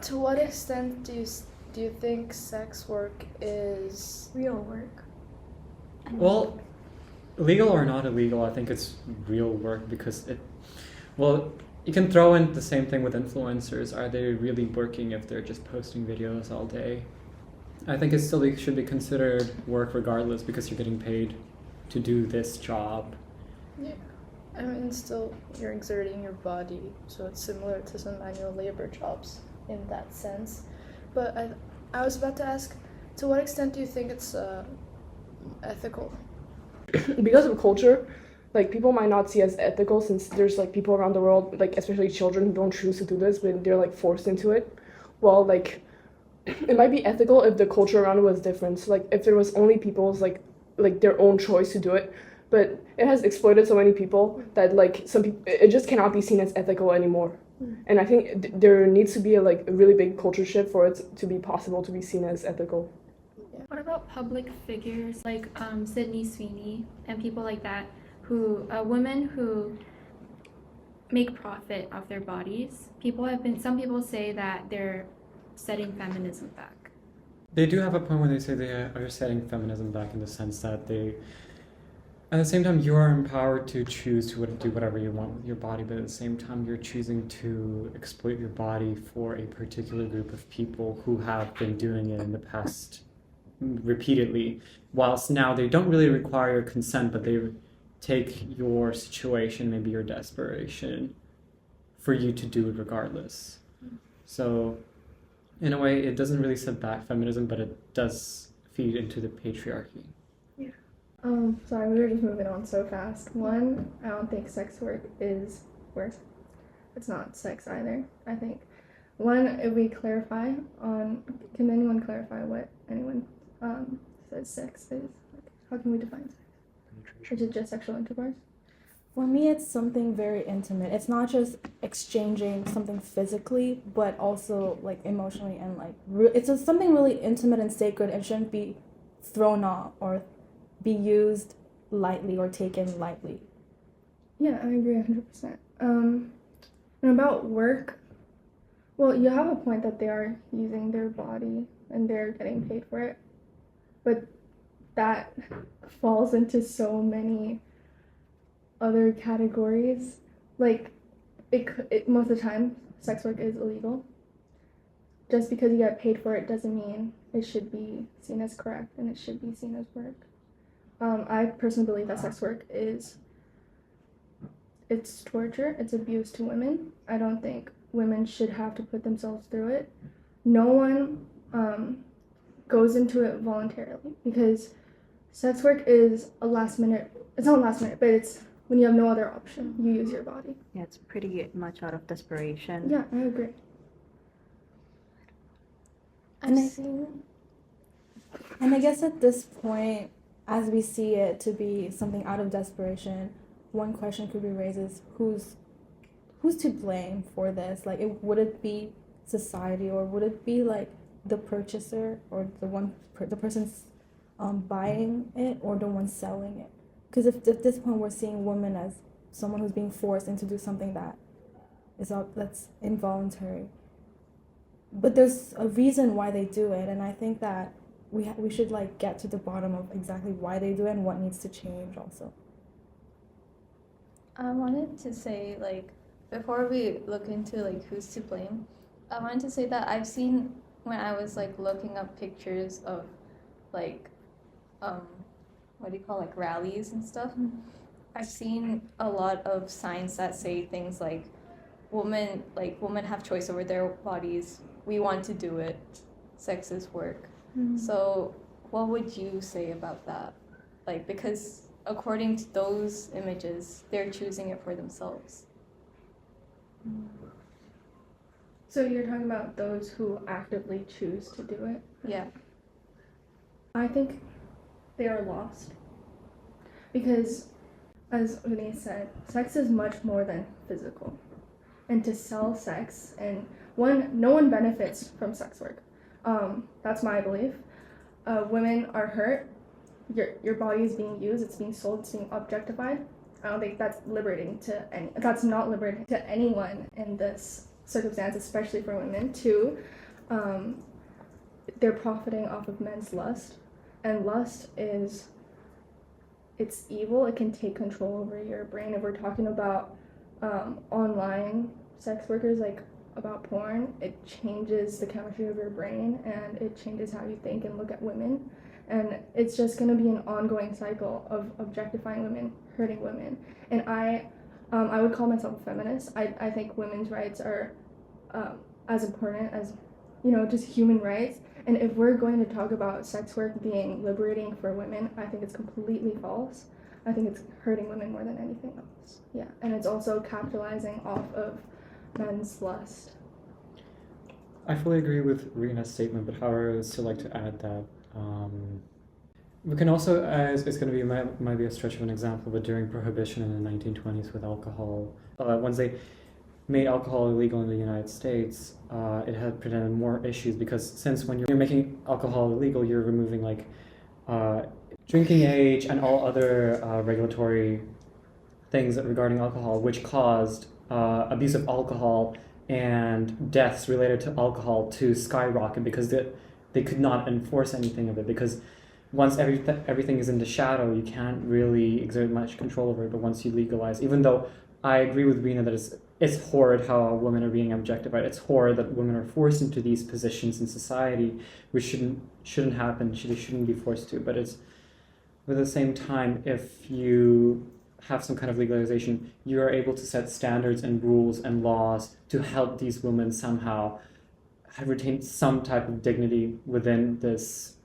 To what extent do you think sex work is Real work. Well, legal or not illegal, I think it's real work because you can throw in the same thing with influencers. Are they really working if they're just posting videos all day? I think it still should be considered work regardless because you're getting paid to do this job. Yeah, I mean, still you're exerting your body, so it's similar to some manual labor jobs in that sense. But I was about to ask, to what extent do you think it's ethical? Because of culture, like people might not see it as ethical since there's like people around the world, like especially children who don't choose to do this, but they're like forced into it. Well, like it might be ethical if the culture around it was different. So like if there was only people's like their own choice to do it, but it has exploited so many people that like some people it just cannot be seen as ethical anymore. And I think there needs to be a really big culture shift for it to be possible to be seen as ethical. What about public figures like Sydney Sweeney and people like that, who women who make profit off their bodies? Some people say that they're setting feminism back. They do have a point when they say they are setting feminism back in the sense that at the same time, you are empowered to choose to do whatever you want with your body, but at the same time, you're choosing to exploit your body for a particular group of people who have been doing it in the past repeatedly, whilst now they don't really require consent, but they take your situation, maybe your desperation, for you to do it regardless. So, in a way, it doesn't really set back feminism, but it does feed into the patriarchy. Sorry, we were just moving on so fast. One, I don't think sex work is work. It's not sex either, I think. One, if we clarify can anyone clarify what anyone says sex is? Like, how can we define sex? Is it just sexual intercourse? For me, it's something very intimate. It's not just exchanging something physically, but also like emotionally and like it's just something really intimate and sacred and shouldn't be thrown off or be used lightly or taken lightly. Yeah, I agree 100%. And about work, well, you have a point that they are using their body and they're getting paid for it, but that falls into so many other categories. Like, most of the time, sex work is illegal. Just because you get paid for it doesn't mean it should be seen as correct and it should be seen as work. I personally believe that sex work it's torture, it's abuse to women. I don't think women should have to put themselves through it. No one goes into it voluntarily because sex work is it's not last minute, but it's when you have no other option, you use your body. Yeah, it's pretty much out of desperation. Yeah, I agree. And I guess at this point, as we see it to be something out of desperation, one question could be raised is who's to blame for this? Like, would it be society, or would it be like the purchaser or the person's buying it, or the one selling it? Because if at this point we're seeing women as someone who's being forced into do something that's involuntary, but there's a reason why they do it, and I think that we should like get to the bottom of exactly why they do it and what needs to change also. I wanted to say, like, before we look into like who's to blame, I wanted to say that I've seen, when I was like looking up pictures of like what do you call, like, rallies and stuff, I've seen a lot of signs that say things like women have choice over their bodies, we want to do it, sex is work. So what would you say about that? Like, because according to those images, they're choosing it for themselves. So you're talking about those who actively choose to do it? Yeah. I think they are lost. Because, as Renee said, sex is much more than physical. And to sell sex, and no one benefits from sex work. That's my belief. Women are hurt. Your body is being used. It's being sold. It's being objectified. I don't think that's liberating that's not liberating to anyone in this circumstance, especially for women. Two, they're profiting off of men's lust, and lust is, it's evil. It can take control over your brain. If we're talking about online sex workers, like about porn, it changes the chemistry of your brain, and it changes how you think and look at women, and it's just going to be an ongoing cycle of objectifying women, hurting women. And I would call myself a feminist. I think women's rights are as important as, just human rights. And if we're going to talk about sex work being liberating for women, I think it's completely false. I think it's hurting women more than anything else. Yeah, and it's also capitalizing off of men's lust. I fully agree with Rena's statement, but however, I would still like to add that we can also, it's going to be might be a stretch of an example, but during Prohibition in the 1920s with alcohol, once they made alcohol illegal in the United States, it had presented more issues, because since when you're making alcohol illegal, you're removing like drinking age and all other regulatory things regarding alcohol, which caused abuse of alcohol and deaths related to alcohol to skyrocket, because they could not enforce anything of it, because once everything is in the shadow, you can't really exert much control over it. But once you legalize, even though I agree with Rena that it's horrid how women are being objectified, it's horrid that women are forced into these positions in society, which shouldn't happen. They shouldn't be forced to. But at the same time, if you have some kind of legalization, you are able to set standards and rules and laws to help these women somehow retain some type of dignity within this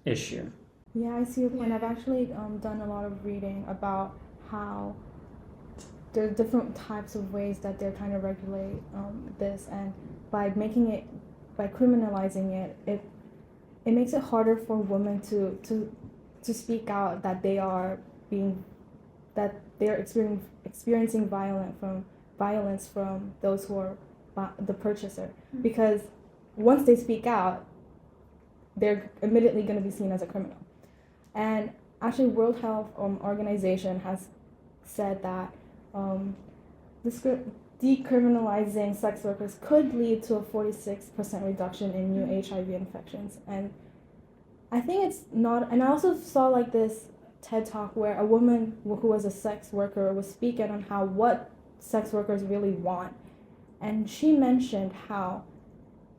issue. Yeah, I see your point. I've actually done a lot of reading about how there are different types of ways that they're trying to regulate this, and by criminalizing it, it makes it harder for women to speak out that they are experiencing violence from those who are the purchaser, because once they speak out, they're immediately going to be seen as a criminal. And actually, World Health Organization has said that decriminalizing sex workers could lead to a 46% reduction in new HIV infections. And I think it's not, and I also saw like this TED Talk where a woman who was a sex worker was speaking on what sex workers really want. And she mentioned how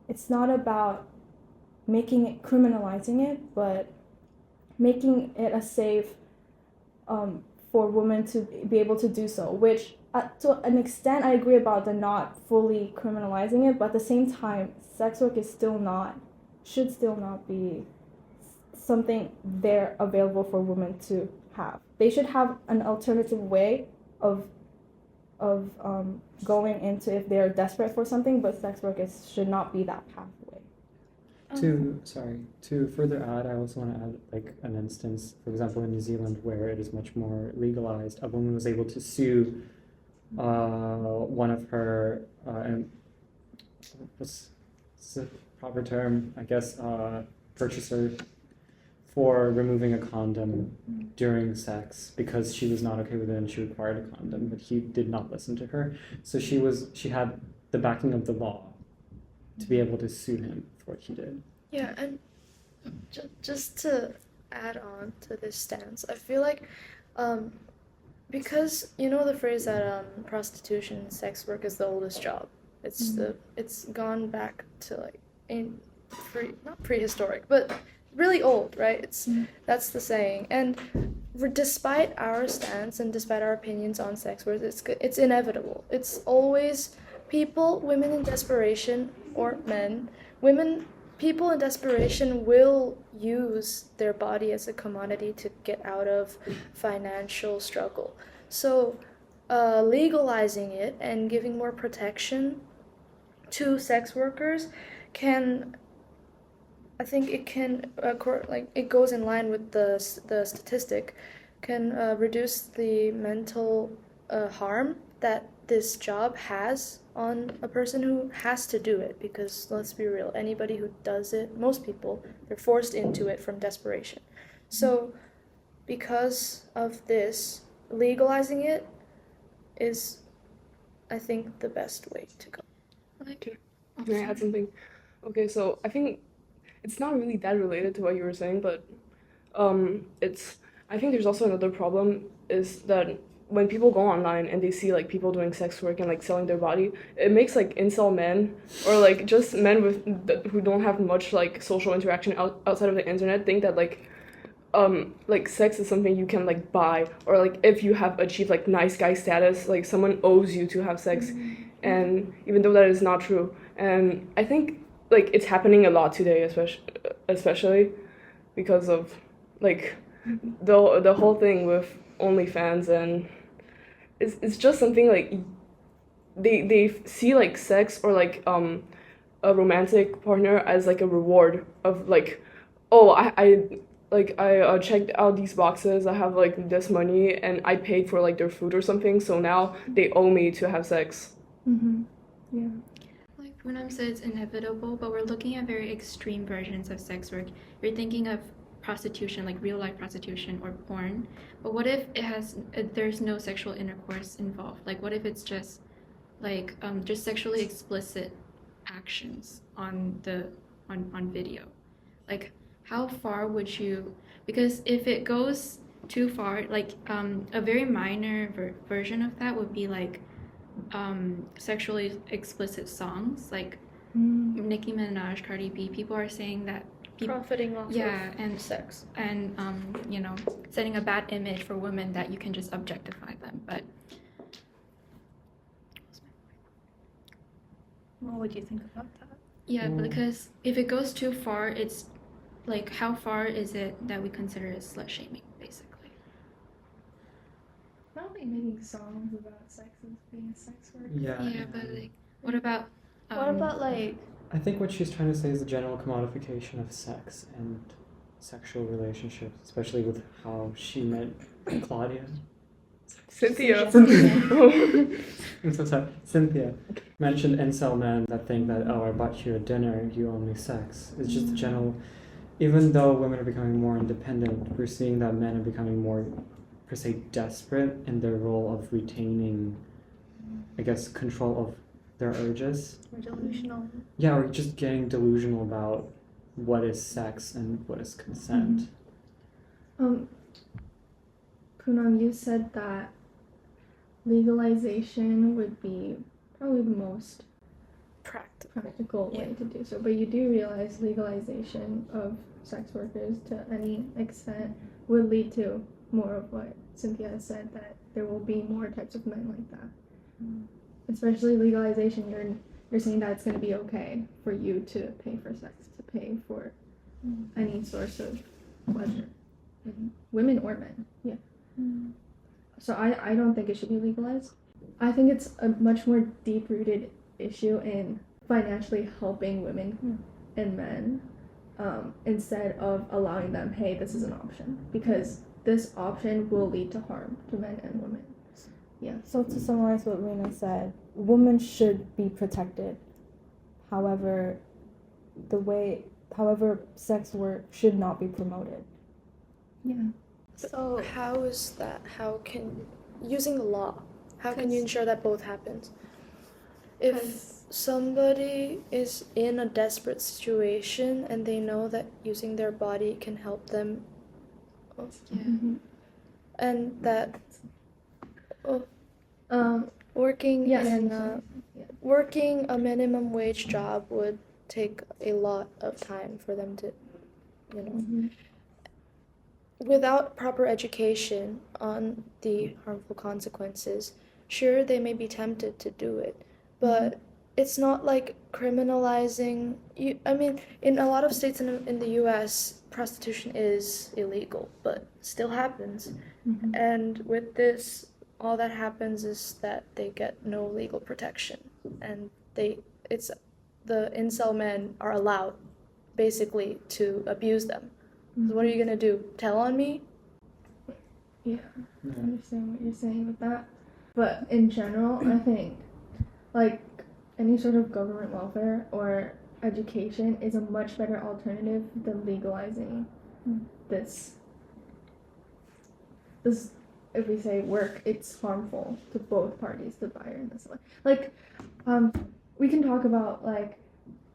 it's not about criminalizing it, but making it a safe for women to be able to do so, which to an extent I agree about the not fully criminalizing it, but at the same time, sex work should still not be something there available for women to have. They should have an alternative way of going into if they're desperate for something, but sex work should not be that pathway. To further add, I also want to add like an instance, for example, in New Zealand, where it is much more legalized. A woman was able to sue one of her, what's the proper term, I guess, purchaser, for removing a condom during sex because she was not okay with it and she required a condom, but he did not listen to her. So she had the backing of the law to be able to sue him for what he did. Yeah, and just to add on to this stance, I feel like because the phrase that prostitution and sex work is the oldest job. It's gone back to like not prehistoric, but really old, right? That's the saying. And despite our stance and despite our opinions on sex work, it's inevitable. It's always women in desperation, or men, people in desperation will use their body as a commodity to get out of financial struggle. So legalizing it and giving more protection to sex workers I think it can, it goes in line with the statistic, can reduce the mental harm that this job has on a person who has to do it, because let's be real, anybody who does it, most people, they're forced into it from desperation. So because of this, legalizing it is, I think, the best way to go. Like, Can I add something? Okay, so I think it's not really that related to what you were saying, but it's I think there's also another problem is that when people go online and they see like people doing sex work and like selling their body, it makes like incel men or like just men who don't have much like social interaction outside of the internet think that like sex is something you can like buy, or like if you have achieved like nice guy status, like someone owes you to have sex. And even though that is not true, and I think like it's happening a lot today, especially because of like the whole thing with OnlyFans, and it's just something like they see like sex or like a romantic partner as like a reward of like, oh, I checked out these boxes, I have like this money and I paid for like their food or something, so now they owe me to have sex. Yeah. like Poonam said, it's inevitable, but we're looking at very extreme versions of sex work. You're thinking of prostitution, like real life prostitution or porn. But what if there's no sexual intercourse involved? Like, what if it's just like just sexually explicit actions on video? Like, how far would you? Because if it goes too far, like a very minor version of that would be like sexually explicit songs, like Nicki Minaj, Cardi B. People are saying that Profiting off and sex. and you know, setting a bad image for women that you can just objectify them. But What would you think about that? yeah, because if it goes too far, it's like, how far is it that we consider it slut shaming, basically? Probably making songs about sex as being a sex work. Yeah, but like, what about like I think what she's trying to say is the general commodification of sex and sexual relationships, especially with how she met Claudia. Cynthia. I'm so sorry. Cynthia mentioned incel men that think that, oh, I bought you a dinner, you owe me sex. It's just a general, even though women are becoming more independent, we're seeing that men are becoming more, per se, desperate in their role of retaining, I guess, control of their urges. Or delusional. Yeah, or just getting delusional about what is sex and what is consent. Poonam, you said that legalization would be probably the most practical way to do so, but you do realize legalization of sex workers to any extent would lead to more of what Cynthia has said, that there will be more types of men like that. Especially legalization, you're saying that it's going to be okay for you to pay for sex, to pay for any source of pleasure, women or men. Yeah. So I don't think it should be legalized. I think it's a much more deep-rooted issue in financially helping women and men instead of allowing them, hey, this is an option, because this option will lead to harm to men and women. Yeah. So to summarize what Rena said, women should be protected. However, sex work should not be promoted. Yeah. So How is that? How can, using the law, how can you ensure that both happens? If somebody is in a desperate situation and they know that using their body can help them, and that working working a minimum wage job would take a lot of time for them to, without proper education on the harmful consequences, sure, they may be tempted to do it, but it's not like criminalizing you. I mean, in a lot of states in the US, prostitution is illegal, but still happens. And with this, all that happens is that they get no legal protection, and the incel men are allowed basically to abuse them. So what are you gonna do? Tell on me? Yeah, I understand what you're saying with that. But in general, I think like any sort of government welfare or education is a much better alternative than legalizing this. If we say work, it's harmful to both parties, the buyer and the seller. Like, we can talk about, like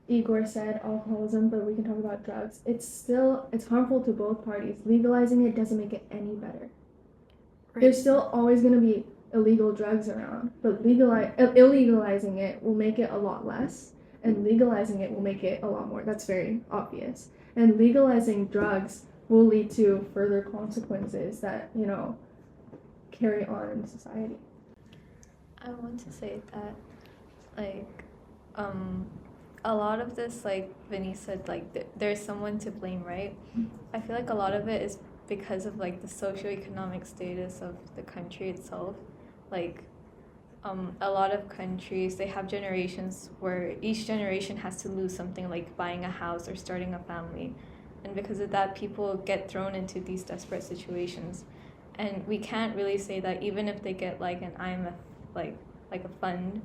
Igor said, alcoholism, but we can talk about drugs. It's harmful to both parties. Legalizing it doesn't make it any better. There's still always going to be illegal drugs around, but illegalizing it will make it a lot less, and legalizing it will make it a lot more. That's very obvious. And legalizing drugs will lead to further consequences that, carry on in society. I want to say that, like, a lot of this, like Vinny said, like there's someone to blame, right? I feel like a lot of it is because of like the socioeconomic status of the country itself. Like, a lot of countries, they have generations where each generation has to lose something, like buying a house or starting a family, and because of that, people get thrown into these desperate situations. And we can't really say that even if they get like an IMF, like a fund,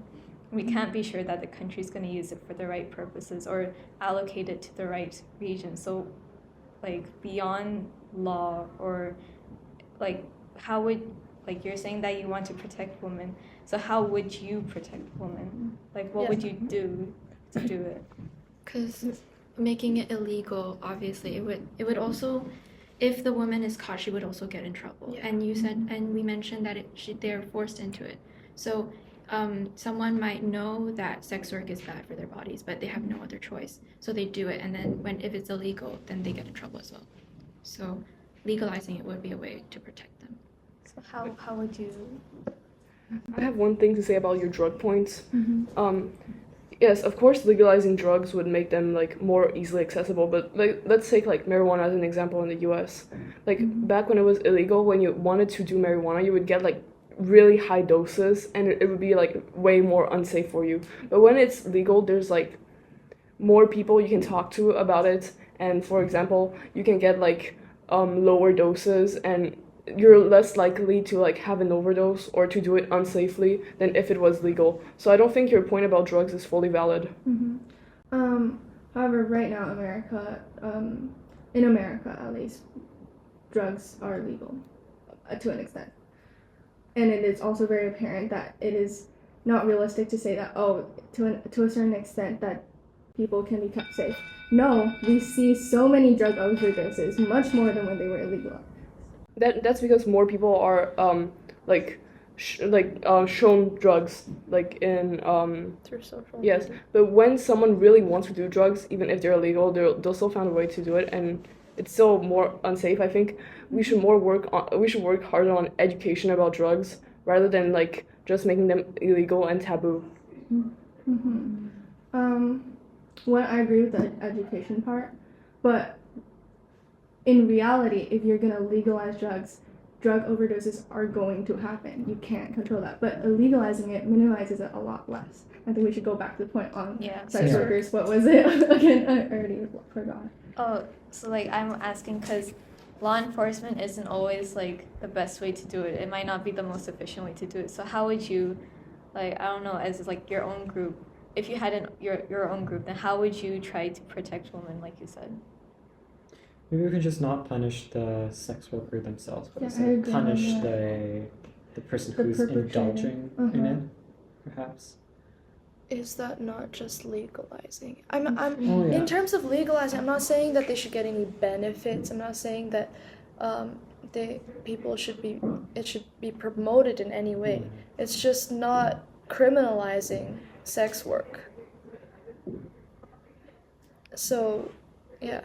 we can't be sure that the country's going to use it for the right purposes or allocate it to the right region. So, like, beyond law, or like, how would, like, you're saying that you want to protect women, so how would you protect women? Like, what would you do to do it? Because making it illegal, obviously, it would also, if the woman is caught, she would also get in trouble. Yeah. And you said, and we mentioned that they're forced into it. So someone might know that sex work is bad for their bodies, but they have no other choice. So they do it, and then if it's illegal, then they get in trouble as well. So legalizing it would be a way to protect them. So how would you? I have one thing to say about your drug points. Yes, of course, legalizing drugs would make them like more easily accessible. But like, let's take like marijuana as an example in the U.S. Like back when it was illegal, when you wanted to do marijuana, you would get like really high doses, and it would be like way more unsafe for you. But when it's legal, there's like more people you can talk to about it, and for example, you can get like lower doses, and you're less likely to like have an overdose or to do it unsafely than if it was legal. So I don't think your point about drugs is fully valid. However, right now, in America at least, drugs are legal to an extent. And it is also very apparent that it is not realistic to say that, to a certain extent, that people can be kept safe. No, we see so many drug overdoses, much more than when they were illegal. That's because more people are shown drugs like in Through social yes. media. But when someone really wants to do drugs, even if they're illegal, they'll still find a way to do it, and it's still more unsafe. I think we should work harder on education about drugs rather than like just making them illegal and taboo. Well, I agree with the education part, but in reality, if you're gonna legalize drugs, drug overdoses are going to happen. You can't control that. But legalizing it minimizes it a lot less. I think we should go back to the point on sex workers. What was it again? I already forgot. Oh, so like I'm asking because law enforcement isn't always like the best way to do it. It might not be the most efficient way to do it. So how would you, like, I don't know, as like your own group, if you had your own group, then how would you try to protect women, like you said? Maybe we can just not punish the sex worker themselves, but Yeah, instead punish the person who's indulging in it, perhaps. Is that not just legalizing? Yeah. In terms of legalizing, I'm not saying that they should get any benefits. I'm not saying that it should be promoted in any way. It's just not criminalizing sex work. So, yeah.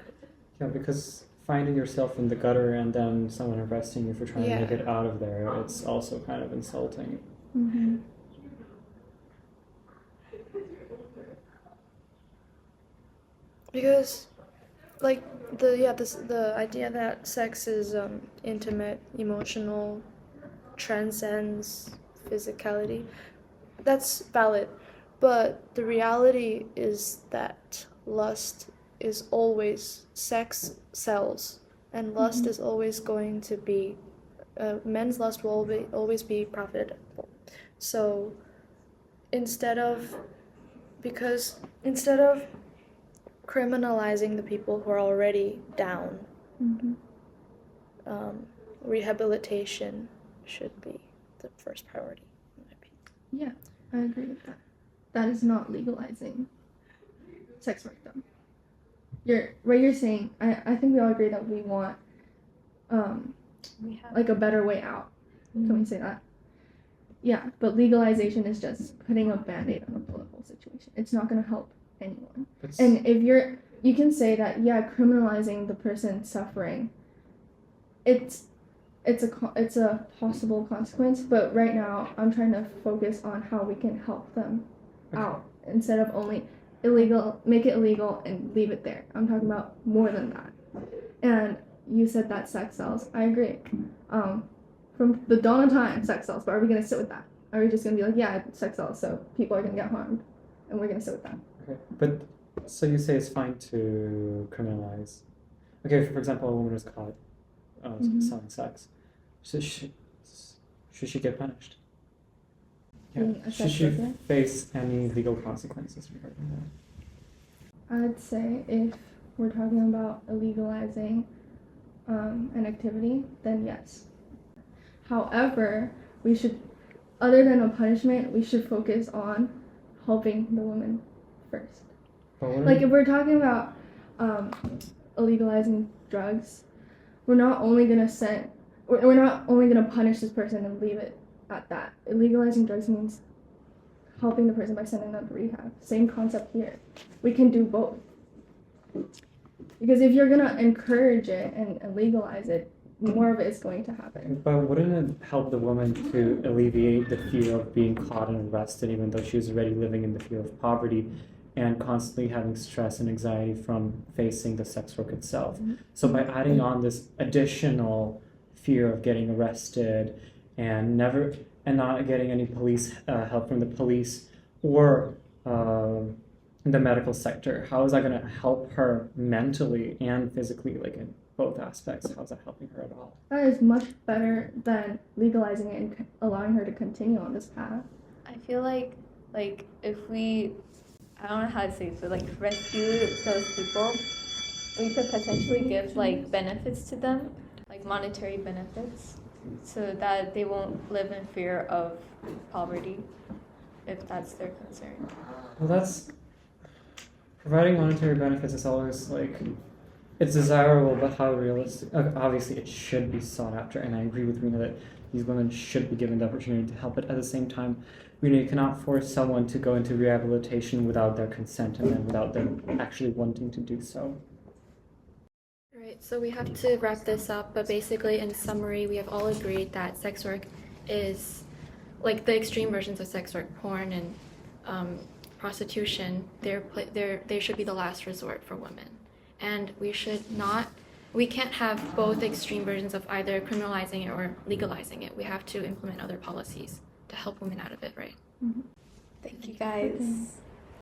Yeah, because finding yourself in the gutter and then someone arresting you for trying to make it out of there, it's also kind of insulting. Because, like, the idea that sex is intimate, emotional, transcends physicality, that's valid. But the reality is that lust is always, sex sells, and lust is always going to be, men's lust will always be profitable. So instead of criminalizing the people who are already down, rehabilitation should be the first priority, in my opinion. Yeah, I agree with that. that is not legalizing sex work though. What you're saying, I think we all agree that we want We have like a better way out. Can we say that? Yeah, but legalization is just putting a band-aid on a political situation. It's not going to help anyone. And if you can say that, yeah, criminalizing the person suffering, it's a possible consequence, but right now I'm trying to focus on how we can help them out instead of only make it illegal and leave it there. I'm talking about more than that. And you said that sex sells. I agree. From the dawn of time, sex sells, but are we going to sit with that? Are we just going to be like, yeah, sex sells, so people are going to get harmed, and we're going to sit with that? Okay, but so you say it's fine to criminalize. Okay, for example, a woman is caught selling sex. Should she get punished? Yeah. Being a Should sex she worker? face any legal consequences regarding that? I'd say if we're talking about illegalizing an activity, then yes. However, we should, other than a punishment, we should focus on helping the woman first. Like if we're talking about illegalizing drugs, we're not only gonna punish this person and leave it at that. Illegalizing drugs means helping the person by sending them to rehab. Same concept here. We can do both. Because if you're gonna encourage it and legalize it, more of it is going to happen. But wouldn't it help the woman to alleviate the fear of being caught and arrested, even though she's already living in the fear of poverty and constantly having stress and anxiety from facing the sex work itself? Mm-hmm. So by adding on this additional fear of getting arrested and not getting any police help from the police or the medical sector, how is that going to help her mentally and physically, like in both aspects? How's that helping her at all? That is much better than legalizing it and allowing her to continue on this path. I feel like if we, I don't know how to say this, but like rescue those people, we could potentially give like benefits to them, like monetary benefits, so that they won't live in fear of poverty, if that's their concern. Well, that's providing monetary benefits is always like, it's desirable, but how realistic? Obviously, it should be sought after, and I agree with Rena that these women should be given the opportunity to help. But at the same time, you cannot force someone to go into rehabilitation without their consent and then without them actually wanting to do so. Right, so we have to wrap this up, but basically, in summary, we have all agreed that sex work is like the extreme versions of sex work, porn and prostitution. They should be the last resort for women. And we can't have both extreme versions of either criminalizing it or legalizing it. We have to implement other policies to help women out of it, right? Mm-hmm. Thank you guys.